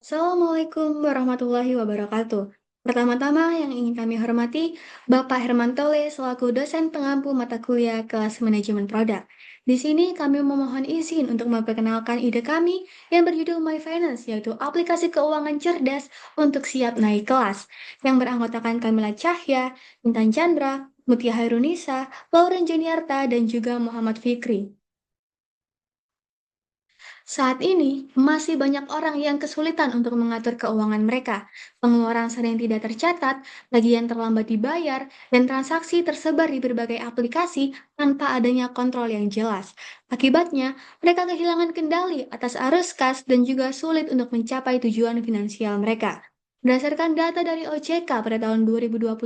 Assalamualaikum warahmatullahi wabarakatuh. Pertama-tama yang ingin kami hormati Bapak Herman Tole selaku dosen pengampu mata kuliah kelas manajemen produk. Di sini kami memohon izin untuk memperkenalkan ide kami yang berjudul My Finance, yaitu aplikasi keuangan cerdas untuk siap naik kelas, yang beranggotakan Kamila Cahya, Intan Chandra, Mutia Hairunisa, Lauren Juniarta, dan juga Muhammad Fikri. Saat ini, masih banyak orang yang kesulitan untuk mengatur keuangan mereka. Pengeluaran sering tidak tercatat, tagihan terlambat dibayar, dan transaksi tersebar di berbagai aplikasi tanpa adanya kontrol yang jelas. Akibatnya, mereka kehilangan kendali atas arus kas dan juga sulit untuk mencapai tujuan finansial mereka. Berdasarkan data dari OJK pada tahun 2025,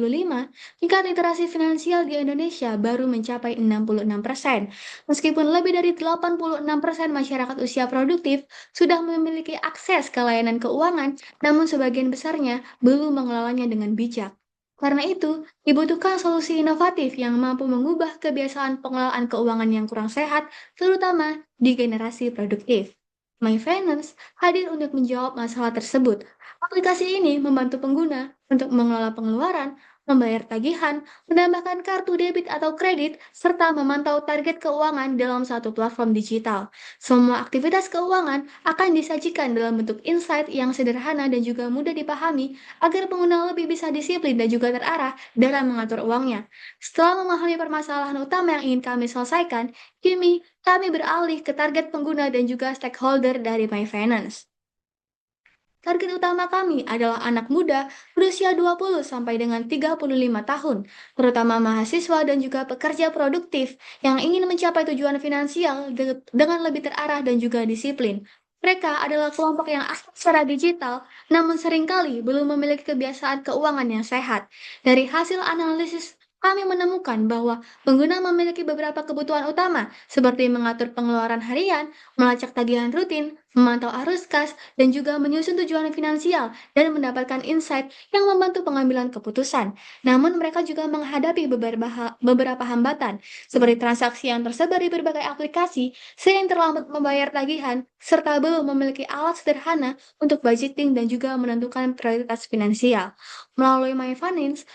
tingkat literasi finansial di Indonesia baru mencapai 66%. Meskipun lebih dari 86% masyarakat usia produktif sudah memiliki akses ke layanan keuangan, namun sebagian besarnya belum mengelolanya dengan bijak. Karena itu, dibutuhkan solusi inovatif yang mampu mengubah kebiasaan pengelolaan keuangan yang kurang sehat, terutama di generasi produktif. My Finance hadir untuk menjawab masalah tersebut. Aplikasi ini membantu pengguna untuk mengelola pengeluaran, membayar tagihan, menambahkan kartu debit atau kredit, serta memantau target keuangan dalam satu platform digital. Semua aktivitas keuangan akan disajikan dalam bentuk insight yang sederhana dan juga mudah dipahami agar pengguna lebih bisa disiplin dan juga terarah dalam mengatur uangnya. Setelah memahami permasalahan utama yang ingin kami selesaikan, kami beralih ke target pengguna dan juga stakeholder dari My Finance. Target utama kami adalah anak muda berusia 20 sampai dengan 35 tahun, terutama mahasiswa dan juga pekerja produktif yang ingin mencapai tujuan finansial dengan lebih terarah dan juga disiplin. Mereka adalah kelompok yang aktif secara digital, namun seringkali belum memiliki kebiasaan keuangan yang sehat. Dari hasil analisis, kami menemukan bahwa pengguna memiliki beberapa kebutuhan utama, seperti mengatur pengeluaran harian, melacak tagihan rutin, memantau arus kas, dan juga menyusun tujuan finansial dan mendapatkan insight yang membantu pengambilan keputusan. Namun mereka juga menghadapi beberapa hambatan, seperti transaksi yang tersebar di berbagai aplikasi, sering terlambat membayar tagihan, serta belum memiliki alat sederhana untuk budgeting dan juga menentukan prioritas finansial. Melalui My Finance,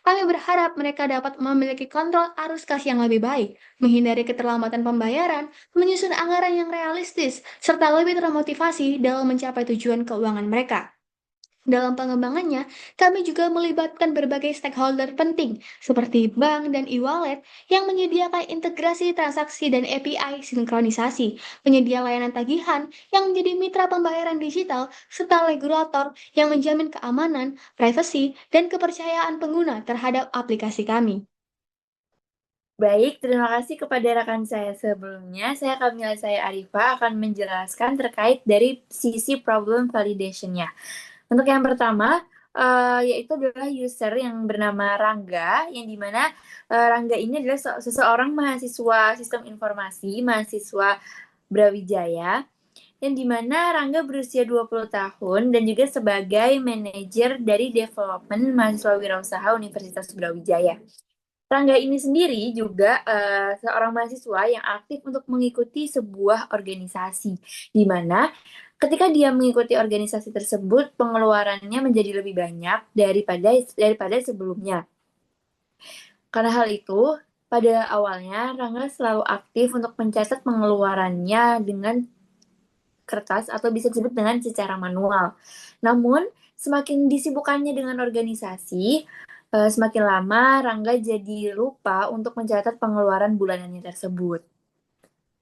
kami berharap mereka dapat memiliki kontrol arus kas yang lebih baik, menghindari keterlambatan pembayaran, menyusun anggaran yang realistis, serta lebih termotivasi dalam mencapai tujuan keuangan mereka. Dalam pengembangannya, kami juga melibatkan berbagai stakeholder penting seperti bank dan e-wallet yang menyediakan integrasi transaksi dan API sinkronisasi, penyedia layanan tagihan yang menjadi mitra pembayaran digital, serta regulator yang menjamin keamanan, privasi, dan kepercayaan pengguna terhadap aplikasi kami. Baik, terima kasih kepada rekan saya sebelumnya. Saya Kamila saya Arifa akan menjelaskan terkait dari sisi problem validation-nya. Untuk yang pertama, yaitu adalah user yang bernama Rangga, yang dimana Rangga ini adalah seseorang mahasiswa sistem informasi, mahasiswa Brawijaya, yang dimana Rangga berusia 20 tahun dan juga sebagai manajer dari development mahasiswa wirausaha Universitas Brawijaya. Rangga ini sendiri juga seorang mahasiswa yang aktif untuk mengikuti sebuah organisasi, di mana ketika dia mengikuti organisasi tersebut, pengeluarannya menjadi lebih banyak daripada sebelumnya. Karena hal itu, pada awalnya Rangga selalu aktif untuk mencatat pengeluarannya dengan kertas atau bisa disebut dengan secara manual. Namun, semakin disibukkannya dengan organisasi, semakin lama Rangga jadi lupa untuk mencatat pengeluaran bulanannya tersebut.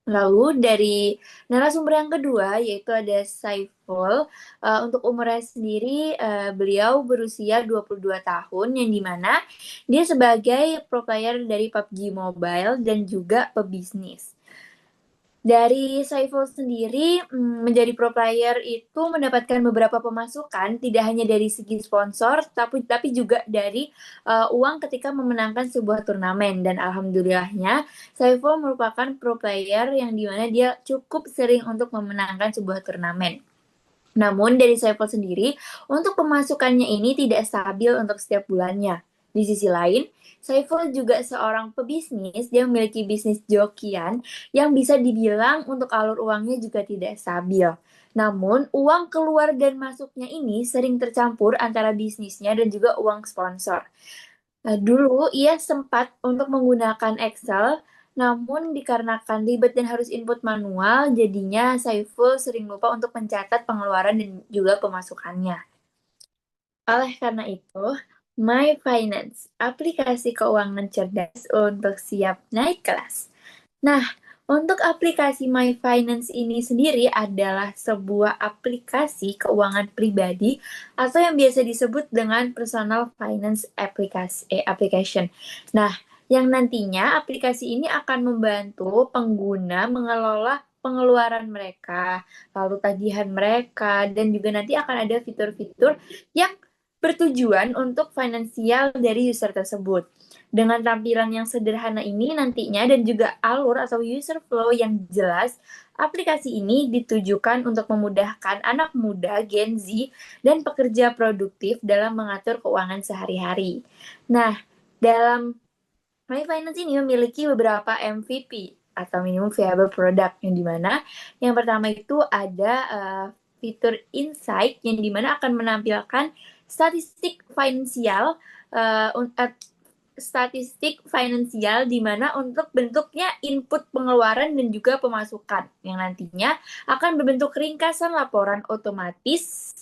Lalu dari narasumber yang kedua yaitu ada Saiful. Untuk umurnya sendiri beliau berusia 22 tahun yang dimana dia sebagai pro player dari PUBG Mobile dan juga pebisnis. Dari Saiful sendiri, menjadi pro player itu mendapatkan beberapa pemasukan, tidak hanya dari segi sponsor, tapi juga dari uang ketika memenangkan sebuah turnamen. Dan alhamdulillahnya, Saiful merupakan pro player yang dimana dia cukup sering untuk memenangkan sebuah turnamen. Namun dari Saiful sendiri, untuk pemasukannya ini tidak stabil untuk setiap bulannya. Di sisi lain, Saiful juga seorang pebisnis, dia memiliki bisnis jokian yang bisa dibilang untuk alur uangnya juga tidak stabil. Namun, uang keluar dan masuknya ini sering tercampur antara bisnisnya dan juga uang sponsor. Nah, dulu ia sempat untuk menggunakan Excel, namun dikarenakan ribet dan harus input manual, jadinya Saiful sering lupa untuk mencatat pengeluaran dan juga pemasukannya. Oleh karena itu, My Finance, aplikasi keuangan cerdas untuk siap naik kelas. Nah, untuk aplikasi My Finance ini sendiri adalah sebuah aplikasi keuangan pribadi atau yang biasa disebut dengan personal finance application. Nah, yang nantinya aplikasi ini akan membantu pengguna mengelola pengeluaran mereka, lalu tagihan mereka, dan juga nanti akan ada fitur-fitur yang bertujuan untuk finansial dari user tersebut. Dengan tampilan yang sederhana ini nantinya dan juga alur atau user flow yang jelas, aplikasi ini ditujukan untuk memudahkan anak muda, Gen Z, dan pekerja produktif dalam mengatur keuangan sehari-hari. Nah, dalam My Finance ini memiliki beberapa MVP atau minimum viable product yang dimana yang pertama itu ada fitur insight yang dimana akan menampilkan statistik finansial uh, statistik finansial di mana untuk bentuknya input pengeluaran dan juga pemasukan yang nantinya akan berbentuk ringkasan laporan otomatis.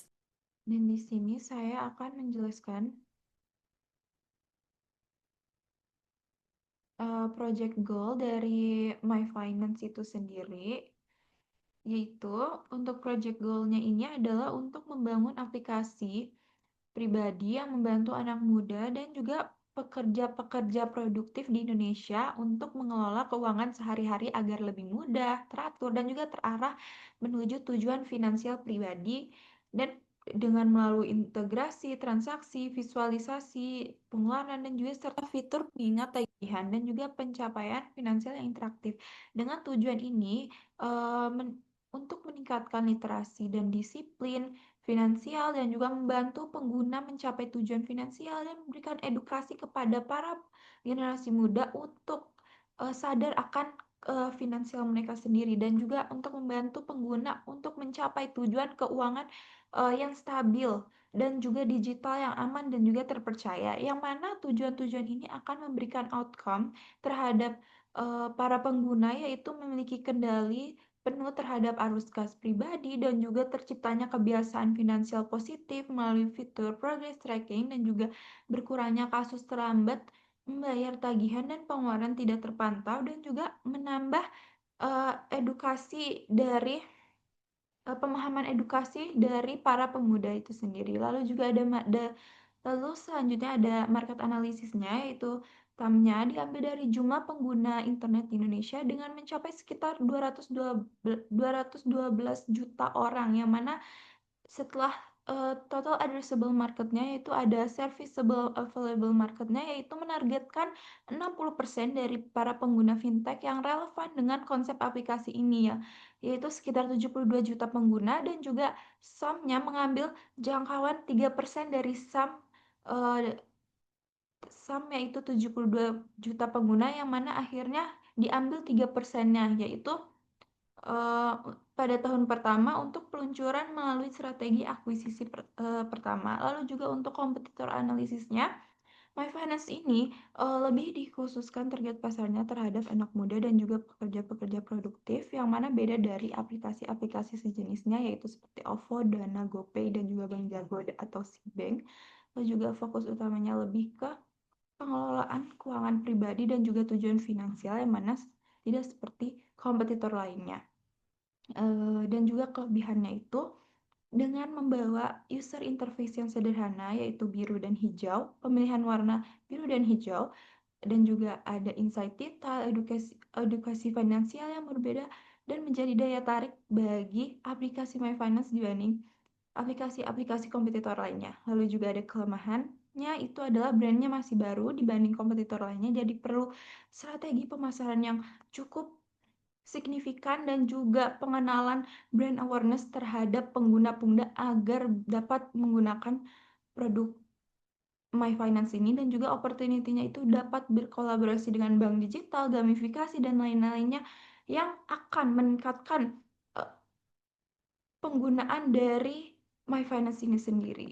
Dan di sini saya akan menjelaskan project goal dari My Finance itu sendiri, yaitu untuk project goal-nya ini adalah untuk membangun aplikasi pribadi yang membantu anak muda dan juga pekerja-pekerja produktif di Indonesia untuk mengelola keuangan sehari-hari agar lebih mudah, teratur, dan juga terarah menuju tujuan finansial pribadi dan dengan melalui integrasi, transaksi, visualisasi, pengeluaran, dan juga serta fitur pengingat tagihan dan juga pencapaian finansial yang interaktif. Dengan tujuan ini, untuk meningkatkan literasi dan disiplin finansial dan juga membantu pengguna mencapai tujuan finansial dan memberikan edukasi kepada para generasi muda untuk sadar akan finansial mereka sendiri dan juga untuk membantu pengguna untuk mencapai tujuan keuangan yang stabil dan juga digital yang aman dan juga terpercaya, yang mana tujuan-tujuan ini akan memberikan outcome terhadap para pengguna, yaitu memiliki kendali penuh terhadap arus kas pribadi dan juga terciptanya kebiasaan finansial positif melalui fitur progress tracking dan juga berkurangnya kasus terlambat membayar tagihan dan pengeluaran tidak terpantau dan juga menambah edukasi dari pemahaman edukasi dari para pemuda itu sendiri. Lalu juga lalu selanjutnya ada market analisisnya, yaitu TAM-nya diambil dari jumlah pengguna internet di Indonesia dengan mencapai sekitar 212 juta orang, yang mana setelah total addressable market-nya, yaitu ada serviceable available market-nya, yaitu menargetkan 60% dari para pengguna fintech yang relevan dengan konsep aplikasi ini, ya, yaitu sekitar 72 juta pengguna, dan juga SAM-nya mengambil jangkauan 3% dari SAM yaitu 72 juta pengguna, yang mana akhirnya diambil 3%-nya, yaitu pada tahun pertama untuk peluncuran melalui strategi akuisisi pertama. Lalu juga untuk kompetitor analisisnya, My Finance ini lebih dikhususkan target pasarnya terhadap anak muda dan juga pekerja-pekerja produktif, yang mana beda dari aplikasi-aplikasi sejenisnya, yaitu seperti OVO, Dana, GoPay, dan juga Bank Jago atau Cbank. Lalu juga fokus utamanya lebih ke pengelolaan keuangan pribadi dan juga tujuan finansial, yang mana tidak seperti kompetitor lainnya. Dan juga kelebihannya itu dengan membawa user interface yang sederhana, yaitu biru dan hijau, pemilihan warna biru dan hijau, dan juga ada insight detail, edukasi finansial yang berbeda, dan menjadi daya tarik bagi aplikasi My Finance dibanding aplikasi-aplikasi kompetitor lainnya. Lalu juga ada kelemahannya, itu adalah brandnya masih baru dibanding kompetitor lainnya, jadi perlu strategi pemasaran yang cukup signifikan dan juga pengenalan brand awareness terhadap pengguna-pengguna agar dapat menggunakan produk My Finance ini, dan juga opportunity-nya itu dapat berkolaborasi dengan bank digital, gamifikasi, dan lain-lainnya yang akan meningkatkan penggunaan dari My Finance ini sendiri.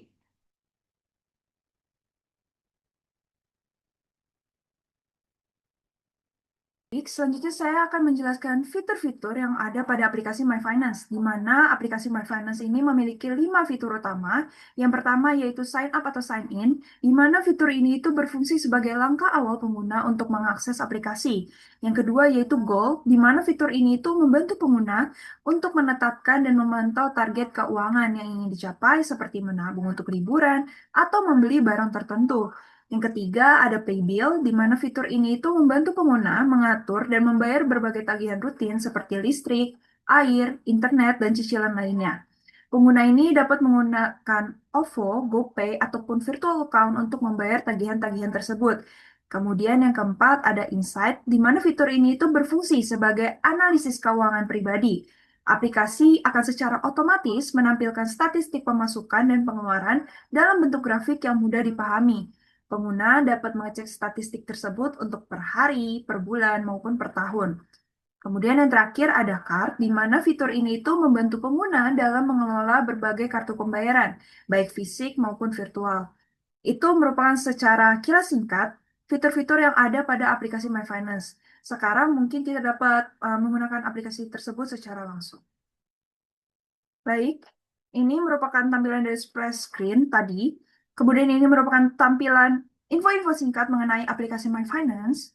Baik, selanjutnya saya akan menjelaskan fitur-fitur yang ada pada aplikasi My Finance, di mana aplikasi My Finance ini memiliki 5 fitur utama. Yang pertama yaitu sign up atau sign in, di mana fitur ini itu berfungsi sebagai langkah awal pengguna untuk mengakses aplikasi. Yang kedua yaitu goal, di mana fitur ini itu membantu pengguna untuk menetapkan dan memantau target keuangan yang ingin dicapai, seperti menabung untuk liburan atau membeli barang tertentu. Yang ketiga, ada pay bill, di mana fitur ini itu membantu pengguna mengatur dan membayar berbagai tagihan rutin seperti listrik, air, internet, dan cicilan lainnya. Pengguna ini dapat menggunakan OVO, GoPay, ataupun virtual account untuk membayar tagihan-tagihan tersebut. Kemudian yang keempat ada Insight, di mana fitur ini itu berfungsi sebagai analisis keuangan pribadi. Aplikasi akan secara otomatis menampilkan statistik pemasukan dan pengeluaran dalam bentuk grafik yang mudah dipahami. Pengguna dapat mengecek statistik tersebut untuk per hari, per bulan, maupun per tahun. Kemudian yang terakhir ada Card, di mana fitur ini itu membantu pengguna dalam mengelola berbagai kartu pembayaran, baik fisik maupun virtual. Itu merupakan secara kilas singkat fitur-fitur yang ada pada aplikasi My Finance. Sekarang mungkin kita dapat menggunakan aplikasi tersebut secara langsung. Baik, ini merupakan tampilan dari splash screen tadi. Kemudian ini merupakan tampilan info-info singkat mengenai aplikasi My Finance.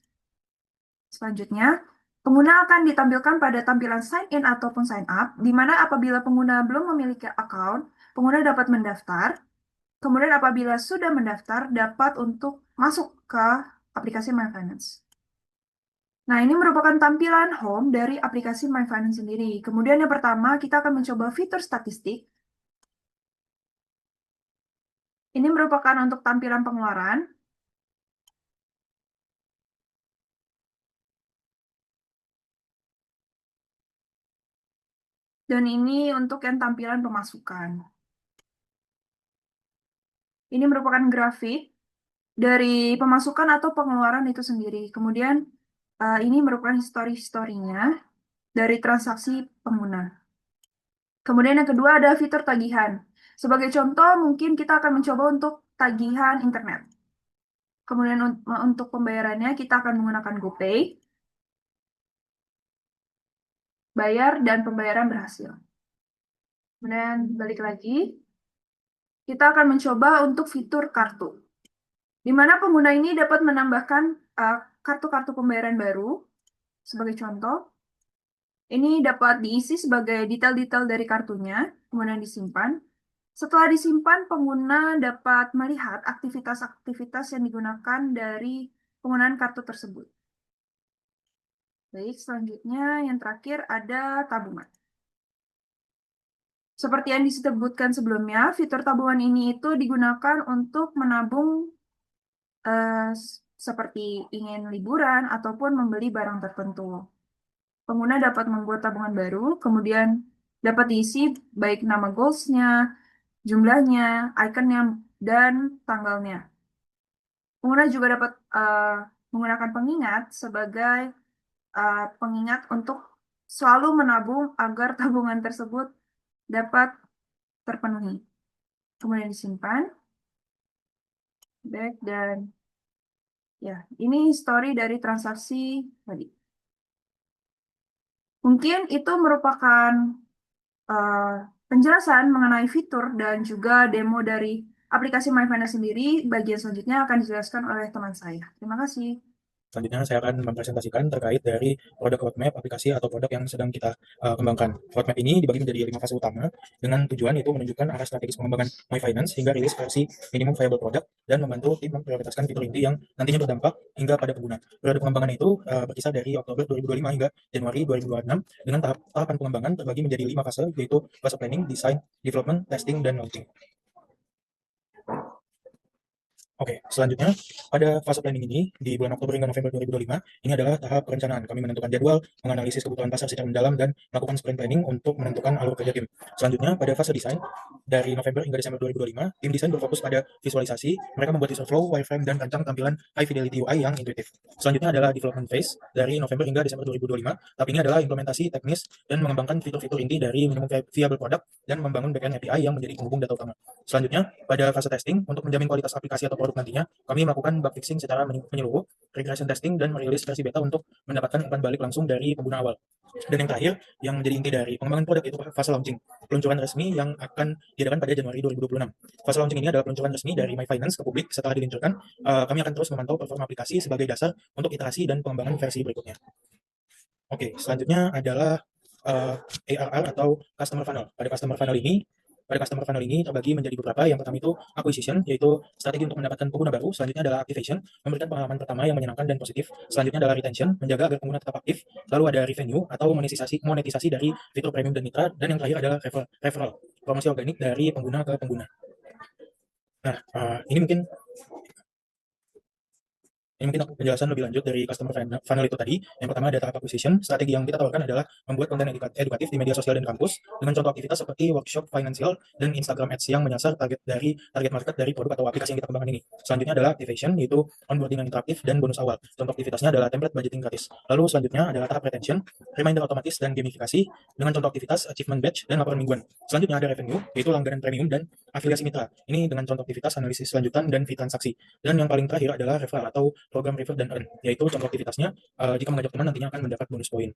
Selanjutnya, pengguna akan ditampilkan pada tampilan sign in ataupun sign up, di mana apabila pengguna belum memiliki account, pengguna dapat mendaftar. Kemudian apabila sudah mendaftar, dapat untuk masuk ke aplikasi My Finance. Nah, ini merupakan tampilan home dari aplikasi My Finance sendiri. Kemudian yang pertama, kita akan mencoba fitur statistik. Ini merupakan untuk tampilan pengeluaran. Dan ini untuk yang tampilan pemasukan. Ini merupakan grafik dari pemasukan atau pengeluaran itu sendiri. Kemudian ini merupakan historinya dari transaksi pengguna. Kemudian yang kedua ada fitur tagihan. Sebagai contoh, mungkin kita akan mencoba untuk tagihan internet. Kemudian untuk pembayarannya kita akan menggunakan GoPay. Bayar dan pembayaran berhasil. Kemudian balik lagi, kita akan mencoba untuk fitur kartu, di mana pengguna ini dapat menambahkan kartu-kartu pembayaran baru. Sebagai contoh, ini dapat diisi sebagai detail-detail dari kartunya, kemudian disimpan. Setelah disimpan, pengguna dapat melihat aktivitas-aktivitas yang digunakan dari penggunaan kartu tersebut. Baik, selanjutnya yang terakhir ada tabungan. Seperti yang disebutkan sebelumnya, fitur tabungan ini itu digunakan untuk menabung seperti ingin liburan ataupun membeli barang tertentu. Pengguna dapat membuat tabungan baru, kemudian dapat diisi baik nama goals-nya, jumlahnya, ikonnya, dan tanggalnya. Pengguna juga dapat menggunakan pengingat sebagai pengingat untuk selalu menabung agar tabungan tersebut dapat terpenuhi. Kemudian disimpan. Back, dan ya, ini history dari transaksi tadi. Mungkin itu merupakan penjelasan mengenai fitur dan juga demo dari aplikasi My Finance sendiri. Bagian selanjutnya akan dijelaskan oleh teman saya. Terima kasih. Selanjutnya saya akan mempresentasikan terkait dari produk roadmap aplikasi atau produk yang sedang kita kembangkan. Roadmap ini dibagi menjadi 5 fase utama dengan tujuan itu menunjukkan arah strategis pengembangan My Finance hingga rilis versi minimum viable product dan membantu tim memprioritaskan fitur inti yang nantinya berdampak hingga pada pengguna. Periode pengembangan itu berkisar dari Oktober 2025 hingga Januari 2026 dengan tahapan pengembangan terbagi menjadi 5 fase, yaitu fase planning, design, development, testing, dan launching. Oke, selanjutnya pada fase planning ini di bulan Oktober hingga November 2025 ini adalah tahap perencanaan. Kami menentukan jadwal, menganalisis kebutuhan pasar secara mendalam, dan melakukan sprint planning untuk menentukan alur kerja tim. Selanjutnya pada fase desain dari November hingga Desember 2025, tim desain berfokus pada visualisasi. Mereka membuat user flow, wireframe, dan rancang tampilan high fidelity UI yang intuitif. Selanjutnya adalah development phase dari November hingga Desember 2025. Tahap ini adalah implementasi teknis dan mengembangkan fitur-fitur inti dari minimum viable product dan membangun backend API yang menjadi penghubung data utama. Selanjutnya, pada fase testing, untuk menjamin kualitas aplikasi atau produk nantinya, kami melakukan bug fixing secara menyeluruh, regression testing, dan merilis versi beta untuk mendapatkan umpan balik langsung dari pengguna awal. Dan yang terakhir, yang menjadi inti dari pengembangan produk itu fase launching, peluncuran resmi yang akan diadakan pada Januari 2026. Fase launching ini adalah peluncuran resmi dari My Finance ke publik. Setelah diluncurkan, kami akan terus memantau performa aplikasi sebagai dasar untuk iterasi dan pengembangan versi berikutnya. Oke, selanjutnya adalah ARR atau Customer Funnel. Pada customer funnel ini terbagi menjadi beberapa. Yang pertama itu acquisition, yaitu strategi untuk mendapatkan pengguna baru. Selanjutnya adalah activation, memberikan pengalaman pertama yang menyenangkan dan positif. Selanjutnya adalah retention, menjaga agar pengguna tetap aktif. Lalu ada revenue atau monetisasi dari fitur premium dan mitra. Dan yang terakhir adalah referral, promosi organik dari pengguna ke pengguna. Nah, ini mungkin penjelasan lebih lanjut dari customer funnel itu tadi. Yang pertama ada tahap acquisition. Strategi yang kita tawarkan adalah membuat konten edukatif di media sosial dan kampus dengan contoh aktivitas seperti workshop financial dan Instagram Ads yang menyasar target market dari produk atau aplikasi yang kita kembangkan ini. Selanjutnya adalah activation, yaitu onboarding yang interaktif dan bonus awal. Contoh aktivitasnya adalah template budgeting gratis. Lalu selanjutnya adalah tahap retention, reminder otomatis dan gamifikasi dengan contoh aktivitas achievement badge dan laporan mingguan. Selanjutnya ada revenue, yaitu langganan premium dan afiliasi mitra. Ini dengan contoh aktivitas analisis lanjutan dan fee transaksi. Dan yang paling terakhir adalah referral atau program refer dan earn, yaitu contoh aktivitasnya jika mengajak teman nantinya akan mendapat bonus poin.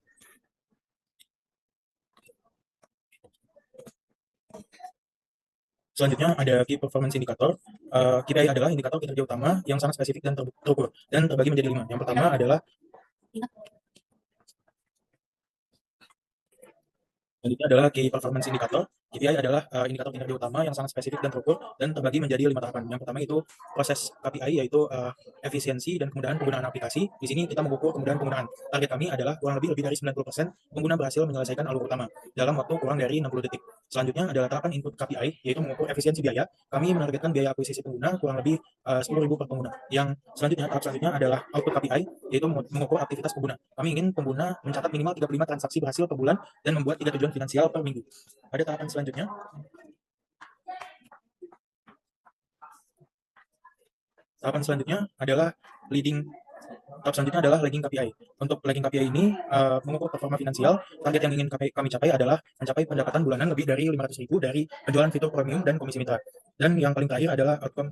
Selanjutnya ada Key Performance Indicator. KPI adalah indikator kinerja utama yang sangat spesifik dan terukur dan terbagi menjadi 5. Yang pertama adalah Key Performance Indicator. KPI adalah indikator kinerja utama yang sangat spesifik dan terukur dan terbagi menjadi 5 tahapan. Yang pertama itu proses KPI, yaitu efisiensi dan kemudahan penggunaan aplikasi. Di sini kita mengukur kemudahan penggunaan. Target kami adalah kurang lebih dari 90% pengguna berhasil menyelesaikan alur utama dalam waktu kurang dari 60 detik. Selanjutnya adalah tahapan input KPI, yaitu mengukur efisiensi biaya. Kami menargetkan biaya akuisisi pengguna kurang lebih 10.000 per pengguna. Yang selanjutnya, tahap selanjutnya adalah output KPI, yaitu mengukur aktivitas pengguna. Kami ingin pengguna mencatat minimal 35 transaksi berhasil per bulan dan membuat 3 tujuan finansial per minggu. Pada tahapan selanjutnya adalah leading KPI. Untuk leading KPI ini mengukur performa finansial. Target yang ingin kami capai adalah mencapai pendapatan bulanan lebih dari 500.000 dari penjualan fitur premium dan komisi mitra. Dan yang paling terakhir adalah outcome.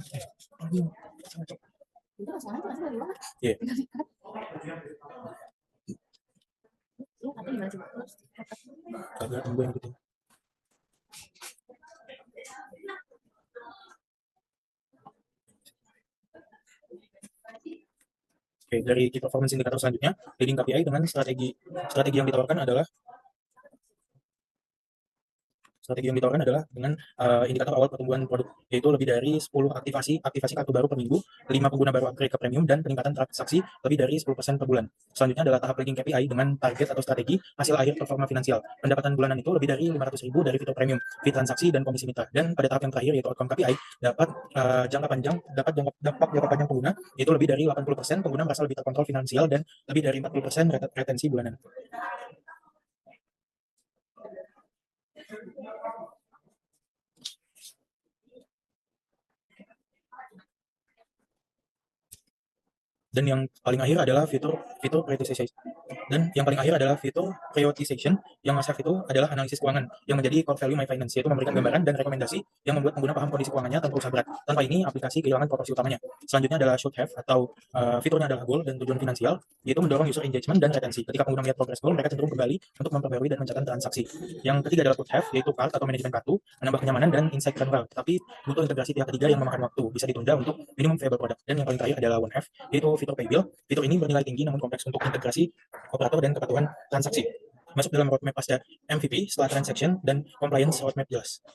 Oke, dari Key Performance Indicator selanjutnya, leading KPI dengan strategi yang ditawarkan adalah dengan indikator awal pertumbuhan produk, yaitu lebih dari 10 aktivasi kartu baru per minggu, 5 pengguna baru upgrade ke premium, dan peningkatan transaksi lebih dari 10% per bulan. Selanjutnya adalah tahap lagging KPI dengan target atau strategi hasil akhir performa finansial. Pendapatan bulanan itu lebih dari 500.000 dari fitur premium, fee transaksi, dan komisi mitra. Dan pada tahap yang terakhir, yaitu outcome KPI, dapat dampak jangka panjang pengguna, yaitu lebih dari 80% pengguna merasa lebih terkontrol finansial dan lebih dari 40% retensi bulanan. Dan yang paling akhir adalah fitur prioritization. Yang asal itu adalah analisis keuangan yang menjadi core value My Finance, yaitu memberikan gambaran dan rekomendasi yang membuat pengguna paham kondisi keuangannya tanpa usaha berat. Tanpa ini, aplikasi kehilangan proporsi utamanya. Selanjutnya adalah should have, atau fiturnya adalah goal dan tujuan finansial, yaitu mendorong user engagement dan retensi. Ketika pengguna melihat progress goal, mereka cenderung kembali untuk memperbarui dan mencatat transaksi. Yang ketiga adalah could have, yaitu cart atau manajemen kartu, menambah kenyamanan dan insight granular, tapi butuh integrasi pihak ketiga yang memakan waktu, bisa ditunda untuk minimum viable product. Dan yang paling terakhir adalah one have, yaitu fitur pay bill. Fitur ini bernilai tinggi namun kompleks untuk integrasi operator dan kepatuhan transaksi. Masuk dalam roadmap pasca MVP setelah transaction dan compliance roadmap jelas.